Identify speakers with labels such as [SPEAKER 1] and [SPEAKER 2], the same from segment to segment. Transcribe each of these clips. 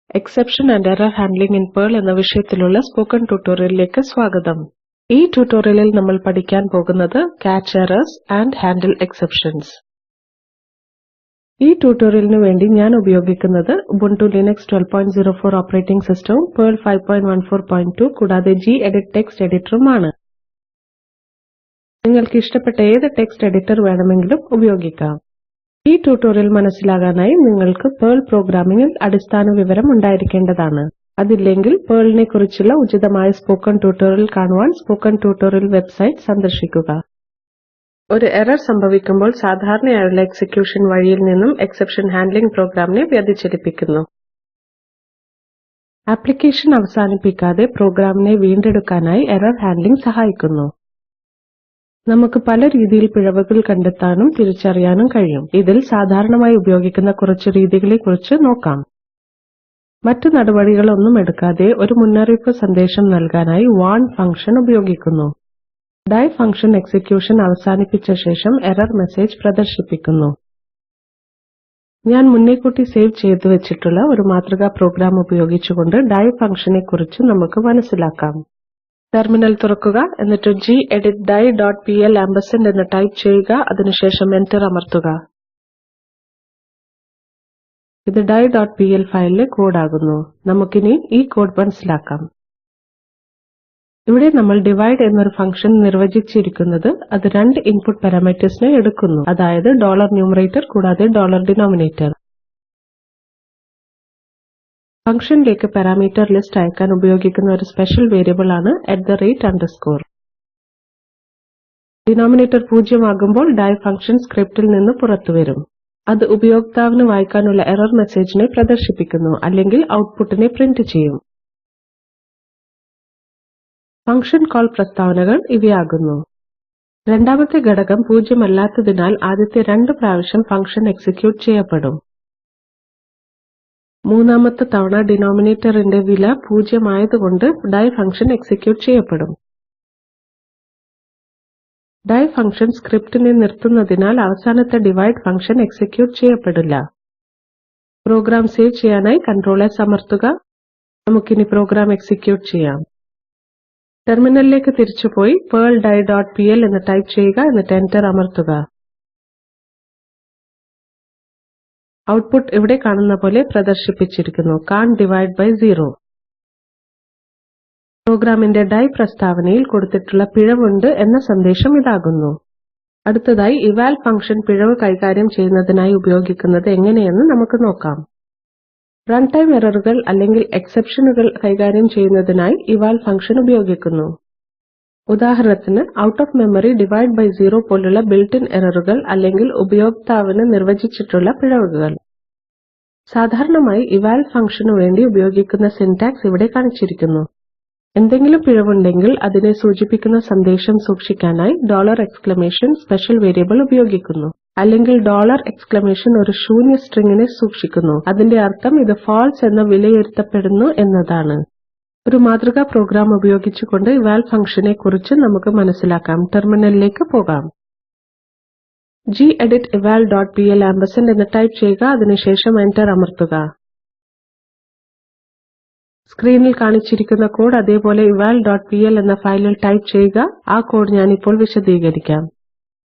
[SPEAKER 1] Exception and Error Handling in PERL എന്ന വിഷയത്തിലുള്ള spoken ട്യൂട്ടോറിയലിലേക്ക് സ്വാഗതം. ഈ ട്യൂട്ടോറിയലിൽ നമ്മൾ പഠിക്കാൻ പോകുന്നത് Catch Errors and Handle Exceptions. ഈ ട്യൂട്ടോറിയലിനു വേണ്ടി ഞാൻ ഉപയോഗിക്കുന്നത് Ubuntu Linux 12.04 ഓപ്പറേറ്റിംഗ് സിസ്റ്റവും PERL 5.14.2 കൂടാതെ gedit ടെക്സ്റ്റ് എഡിറ്ററുമാണ്. നിങ്ങൾക്ക് ഇഷ്ടപ്പെട്ട ഏത് ടെക്സ്റ്റ് എഡിറ്റർ വേണമെങ്കിലും ഉപയോഗിക്കാം. ഈ ട്യൂട്ടോറിയൽ മനസ്സിലാകാനായി നിങ്ങൾക്ക് PERL പ്രോഗ്രാമിംഗിൽ അടിസ്ഥാന വിവരം ഉണ്ടായിരിക്കേണ്ടതാണ്. അതില്ലെങ്കിൽ PERLനെ കുറിച്ചുള്ള ഉചിതമായ സ്പോക്കൺ ട്യൂട്ടോറിയൽ കാണുവാൻ സ്പോക്കൺ ട്യൂട്ടോറിയൽ വെബ്സൈറ്റ് സന്ദർശിക്കുക. ഒരു എറർ സംഭവിക്കുമ്പോൾ സാധാരണയായുള്ള എക്സിക്യൂഷൻ വഴിയിൽ നിന്നും എക്സെപ്ഷൻ ഹാൻഡ്ലിംഗ് പ്രോഗ്രാമിനെ വ്യതിചലിപ്പിക്കുന്നു. ആപ്ലിക്കേഷൻ അവസാനിപ്പിക്കാതെ പ്രോഗ്രാമിനെ വീണ്ടെടുക്കാനായി എറർ ഹാൻഡ്ലിംഗ് സഹായിക്കുന്നു. നമുക്ക് പല രീതിയിൽ പിഴവുകൾ കണ്ടെത്താനും തിരിച്ചറിയാനും കഴിയും. ഇതിൽ സാധാരണമായി ഉപയോഗിക്കുന്ന കുറച്ച് രീതികളെക്കുറിച്ച് നോക്കാം. മറ്റു നടപടികളൊന്നും എടുക്കാതെ ഒരു മുന്നറിയിപ്പ് സന്ദേശം നൽകാനായി warn ഫംഗ്ഷൻ ഉപയോഗിക്കുന്നു. die ഫംഗ്ഷൻ എക്സിക്യൂഷൻ അവസാനിപ്പിച്ച ശേഷം എറർ മെസ്സേജ് പ്രദർശിപ്പിക്കുന്നു. ഞാൻ മുന്നേക്കൂട്ടി സേവ് ചെയ്തു വെച്ചിട്ടുള്ള ഒരു മാതൃകാ പ്രോഗ്രാം ഉപയോഗിച്ചുകൊണ്ട് die ഫംഗ്ഷനെ കുറിച്ച് നമുക്ക് മനസ്സിലാക്കാം. ടെർമിനൽ തുറക്കുക, എന്നിട്ട് gedit die.pl ആമ്പർസാൻഡ് എന്ന് ടൈപ്പ് ചെയ്യുക, അതിനുശേഷം എന്റർ അമർത്തുക. ഇത് die.pl ഫയലിലെ കോഡ് ആകുന്നു. നമുക്കിനി ഈ കോഡ് മനസ്സിലാക്കാം. ഇവിടെ നമ്മൾ divide എന്നൊരു ഫംഗ്ഷൻ നിർവചിച്ചിരിക്കുന്നത് അത് രണ്ട് ഇൻപുട്ട് പാരാമീറ്റർസിനെ എടുക്കുന്നു, അതായത് $numerator കൂടാതെ $denominator. ഫംഗ്ഷനിലേക്ക് പാരാമീറ്റർ ലിസ്റ്റ് അയക്കാൻ ഉപയോഗിക്കുന്ന ഒരു സ്പെഷ്യൽ വേരിയബിൾ ആണ് @_. ഡിനോമിനേറ്റർ 0 ആകുമ്പോൾ die ഫംഗ്ഷൻ സ്ക്രിപ്റ്റിൽ നിന്ന് പുറത്തുവരും. അത് ഉപയോക്താവിന് വായിക്കാനുള്ള എറർ മെസ്സേജിനെ പ്രദർശിപ്പിക്കുന്നു, അല്ലെങ്കിൽ ഔട്ട്പുട്ടിനെ പ്രിന്റ് ചെയ്യും. ഫംഗ്ഷൻ കോൾ പ്രസ്താവനകൾ ഇവയാകുന്നു. രണ്ടാമത്തെ ഘടകം 0 അല്ലാത്തതിനാൽ ആദ്യത്തെ രണ്ട് പ്രാവശ്യം ഫംഗ്ഷൻ എക്സിക്യൂട്ട് ചെയ്യപ്പെടും. മൂന്നാമത്തെ തവണ ഡിനോമിനേറ്ററിന്റെ വില 0 ആയതുകൊണ്ട് die ഫംഗ്ഷൻ എക്സിക്യൂട്ട് ചെയ്യപ്പെടും. die ഫംഗ്ഷൻ സ്ക്രിപ്റ്റിനെ നിർത്തുന്നതിനാൽ അവസാനത്തെ divide ഫംഗ്ഷൻ എക്സിക്യൂട്ട് ചെയ്യപ്പെടില്ല. പ്രോഗ്രാം സേവ് ചെയ്യാനായി Ctrl+S അമർത്തുക. നമുക്കിനി പ്രോഗ്രാം എക്സിക്യൂട്ട് ചെയ്യാം. ടെർമിനലിലേക്ക് തിരിച്ചുപോയി perl die.pl എന്ന് ടൈപ്പ് ചെയ്യുക, എന്നിട്ട് എന്റർ അമർത്തുക. ഔട്ട്പുട്ട് ഇവിടെ കാണുന്ന പോലെ പ്രദർശിപ്പിച്ചിരിക്കുന്നു, can't divide by 0. പ്രോഗ്രാമിന്റെ die പ്രസ്താവനയിൽ കൊടുത്തിട്ടുള്ള പിഴവുണ്ട് എന്ന സന്ദേശം ഇതാകുന്നു. അടുത്തതായി eval ഫംഗ്ഷൻ പിഴവ് കൈകാര്യം ചെയ്യുന്നതിനായി ഉപയോഗിക്കുന്നത് എങ്ങനെയെന്ന് നമുക്ക് നോക്കാം. റൺടൈം എററുകൾ അല്ലെങ്കിൽ എക്സെപ്ഷനുകൾ കൈകാര്യം ചെയ്യുന്നതിനായി eval ഫംഗ്ഷൻ ഉപയോഗിക്കുന്നു. ഉദാഹരണത്തിന് out of memory divide by 0 പോലുള്ള built-in എററുകൾ അല്ലെങ്കിൽ ഉപയോക്താവിന് നിർവചിച്ചിട്ടുള്ള പിഴവുകൾ. സാധാരണമായി eval ഫംഗ്ഷനു വേണ്ടി ഉപയോഗിക്കുന്ന സിന്റാക്സ് ഇവിടെ കാണിച്ചിരിക്കുന്നു. എന്തെങ്കിലും പിഴവുണ്ടെങ്കിൽ അതിനെ സൂചിപ്പിക്കുന്ന സന്ദേശം സൂക്ഷിക്കാനായി $! സ്പെഷ്യൽ വേരിയബിൾ ഉപയോഗിക്കുന്നു, അല്ലെങ്കിൽ $! ഒരു ശൂന്യ സ്ട്രിംഗിനെ സൂക്ഷിക്കുന്നു. അതിന്റെ അർത്ഥം ഇത് ഫാൾസ് എന്ന് വിലയിരുത്തപ്പെടുന്നു എന്നതാണ്. ഒരു മാതൃകാ പ്രോഗ്രാം ഉപയോഗിച്ചുകൊണ്ട് eval ഫംഗ്ഷനെ കുറിച്ച് നമുക്ക് മനസ്സിലാക്കാം. ടെർമിനലിലേക്ക് പോകാം. gedit eval.pl ആമ്പർസാൻഡ് എന്ന് ടൈപ്പ് ചെയ്യുക, അതിനുശേഷം എന്റർ അമർത്തുക. സ്ക്രീനിൽ കാണിച്ചിരിക്കുന്ന കോഡ് അതേപോലെ eval.pl എന്ന ഫയലിൽ ടൈപ്പ് ചെയ്യുക. ആ കോഡ് ഞാൻ ഇപ്പോൾ വിശദീകരിക്കാം.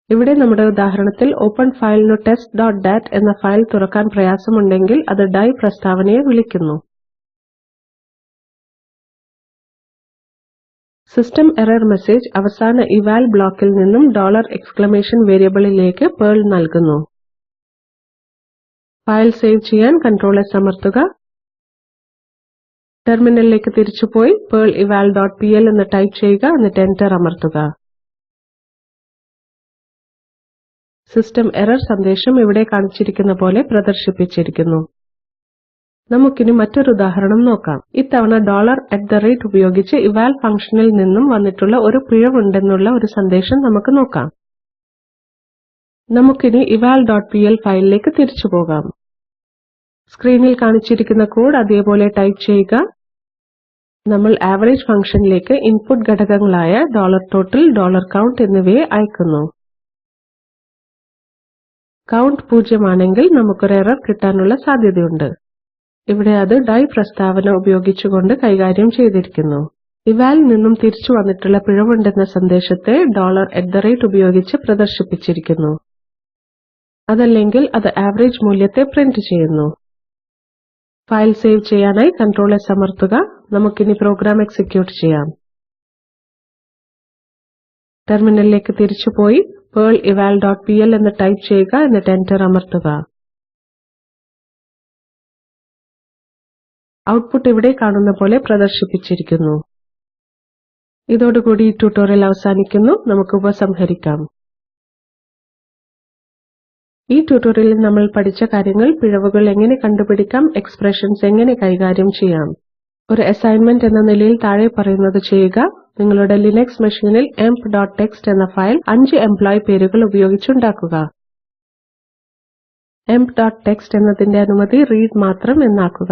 [SPEAKER 1] ഇവിടെ നമ്മുടെ ഉദാഹരണത്തിൽ ഓപ്പൻ ഫയലിനു test.dat എന്ന ഫയൽ തുറക്കാൻ പ്രയാസമുണ്ടെങ്കിൽ അത് die പ്രസ്താവനയെ വിളിക്കുന്നു. സിസ്റ്റം എറർ മെസ്സേജ് അവസാന eval ബ്ലോക്കിൽ നിന്നും $! വേരിയബിളിലേക്ക് PERL നൽകുന്നു. ഫയൽ സേവ് ചെയ്യാൻ Ctrl+S അമർത്തുക. ടെർമിനലിലേക്ക് തിരിച്ചുപോയി perl eval.pl എന്ന് ടൈപ്പ് ചെയ്യുക, എന്നിട്ട് എന്റർ അമർത്തുക. സിസ്റ്റം എറർ സന്ദേശം ഇവിടെ കാണിച്ചിരിക്കുന്ന പോലെ പ്രദർശിപ്പിച്ചിരിക്കുന്നു. നമുക്കിനി മറ്റൊരു ഉദാഹരണം നോക്കാം. ഇത്തവണ $@ ഉപയോഗിച്ച് eval ഫംഗ്ഷനിൽ നിന്നും വന്നിട്ടുള്ള ഒരു പിഴവുണ്ടെന്നുള്ള ഒരു സന്ദേശം നമുക്ക് നോക്കാം. നമുക്കിനി eval.pl ഫയലിലേക്ക് തിരിച്ചുപോകാം. സ്ക്രീനിൽ കാണിച്ചിരിക്കുന്ന കോഡ് അതേപോലെ ടൈപ്പ് ചെയ്യുക. നമ്മൾ ആവറേജ് ഫംഗ്ഷനിലേക്ക് ഇൻപുട്ട് ഘടകങ്ങളായ $total, $count എന്നിവയെ അയക്കുന്നു. കൌണ്ട് 0 ആണെങ്കിൽ നമുക്കൊരു എറർ കിട്ടാനുള്ള സാധ്യതയുണ്ട്. ഇവിടെ അത് ഡൈ പ്രസ്താവന ഉപയോഗിച്ചുകൊണ്ട് കൈകാര്യം ചെയ്തിരിക്കുന്നു. ഇവാൽ നിന്നും തിരിച്ചു വന്നിട്ടുള്ള പിഴവുണ്ടെന്ന സന്ദേശത്തെ $ഉപയോഗിച്ച് പ്രദർശിപ്പിച്ചിരിക്കുന്നു. അതല്ലെങ്കിൽ അത് ആവറേജ് മൂല്യത്തെ പ്രിന്റ് ചെയ്യുന്നു. ഫയൽ സേവ് ചെയ്യാനായി Ctrl+S അമർത്തുക. നമുക്കിനി പ്രോഗ്രാം എക്സിക്യൂട്ട് ചെയ്യാം. ടെർമിനലിലേക്ക് തിരിച്ചുപോയി perl eval.pl എന്ന് ടൈപ്പ് ചെയ്യുക, എന്നിട്ട് എന്റർ അമർത്തുക. ഔട്ട്പുട്ട് ഇവിടെ കാണുന്ന പോലെ പ്രദർശിപ്പിച്ചിരിക്കുന്നു. ഇതോടുകൂടി ഈ ട്യൂട്ടോറിയൽ അവസാനിക്കുന്നു. നമുക്ക് ഉപസംഹരിക്കാം. ഈ ട്യൂട്ടോറിയലിൽ നമ്മൾ പഠിച്ച കാര്യങ്ങൾ: പിഴവുകൾ എങ്ങനെ കണ്ടുപിടിക്കാം, എക്സ്പ്രഷൻസ് എങ്ങനെ കൈകാര്യം ചെയ്യാം. ഒരു അസൈൻമെന്റ് എന്ന നിലയിൽ താഴെ പറയുന്നത് ചെയ്യുക. നിങ്ങളുടെ ലിനക്സ് മെഷീനിൽ emp.txt എന്ന ഫയൽ 5 എംപ്ലോയി പേരുകൾ ഉപയോഗിച്ചുണ്ടാക്കുക. emp.txt എന്നതിന്റെ അനുമതി റീഡ് മാത്രം എന്നാക്കുക.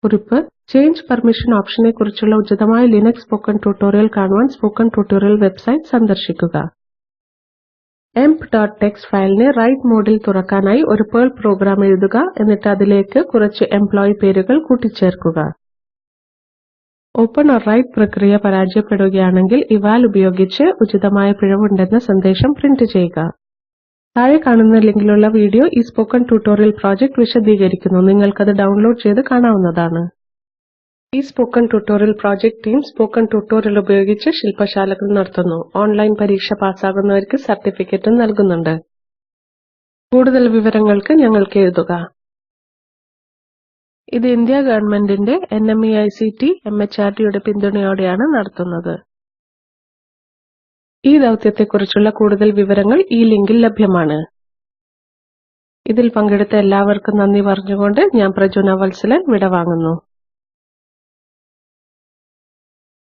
[SPEAKER 1] കുറിപ്പ്: ചേഞ്ച് പെർമിഷൻ ഓപ്ഷനെ കുറിച്ചുള്ള ഉചിതമായ ലിനക്സ് സ്പോക്കൺ ട്യൂട്ടോറിയൽ കാണുവാൻ സ്പോക്കൺ ട്യൂട്ടോറിയൽ വെബ്സൈറ്റ് സന്ദർശിക്കുക. emp.txt ഫയലിനെ റൈറ്റ് മോഡിൽ തുറക്കാനായി ഒരു PERL പ്രോഗ്രാം എഴുതുക, എന്നിട്ട് അതിലേക്ക് കുറച്ച് എംപ്ലോയി പേരുകൾ കൂട്ടിച്ചേർക്കുക. ഓപ്പൺ ഓർ റൈറ്റ് പ്രക്രിയ പരാജയപ്പെടുകയാണെങ്കിൽ ഇവാൽ ഉപയോഗിച്ച് ഉചിതമായ പിഴവുണ്ടെന്ന സന്ദേശം പ്രിന്റ് ചെയ്യുക. താഴെ കാണുന്ന ലിങ്കിലുള്ള വീഡിയോ ഈ സ്പോക്കൺ ട്യൂട്ടോറിയൽ പ്രോജക്റ്റ് വിശദീകരിക്കുന്നു. നിങ്ങൾക്കത് ഡൗൺലോഡ് ചെയ്ത് കാണാവുന്നതാണ്. ഈ spoken tutorial project team spoken tutorial ഉപയോഗിച്ച് ശില്പശാലകൾ നടത്തുന്നു. ഓൺലൈൻ പരീക്ഷ പാസ്സാകുന്നവർക്ക് സർട്ടിഫിക്കറ്റും നൽകുന്നുണ്ട്. കൂടുതൽ വിവരങ്ങൾക്ക് ഞങ്ങൾക്ക് എഴുതുക. ഇത് ഇന്ത്യ ഗവൺമെന്റിന്റെ NMEICT MHRDയുടെ പിന്തുണയോടെയാണ് നടത്തുന്നത്. ഈ ദൌത്യത്തെക്കുറിച്ചുള്ള കൂടുതൽ വിവരങ്ങൾ ഈ ലിങ്കിൽ ലഭ്യമാണ്. ഇതിൽ പങ്കെടുത്ത എല്ലാവർക്കും നന്ദി പറഞ്ഞുകൊണ്ട് ഞാൻ പ്രജുന വത്സലൻ വിടവാങ്ങുന്നു.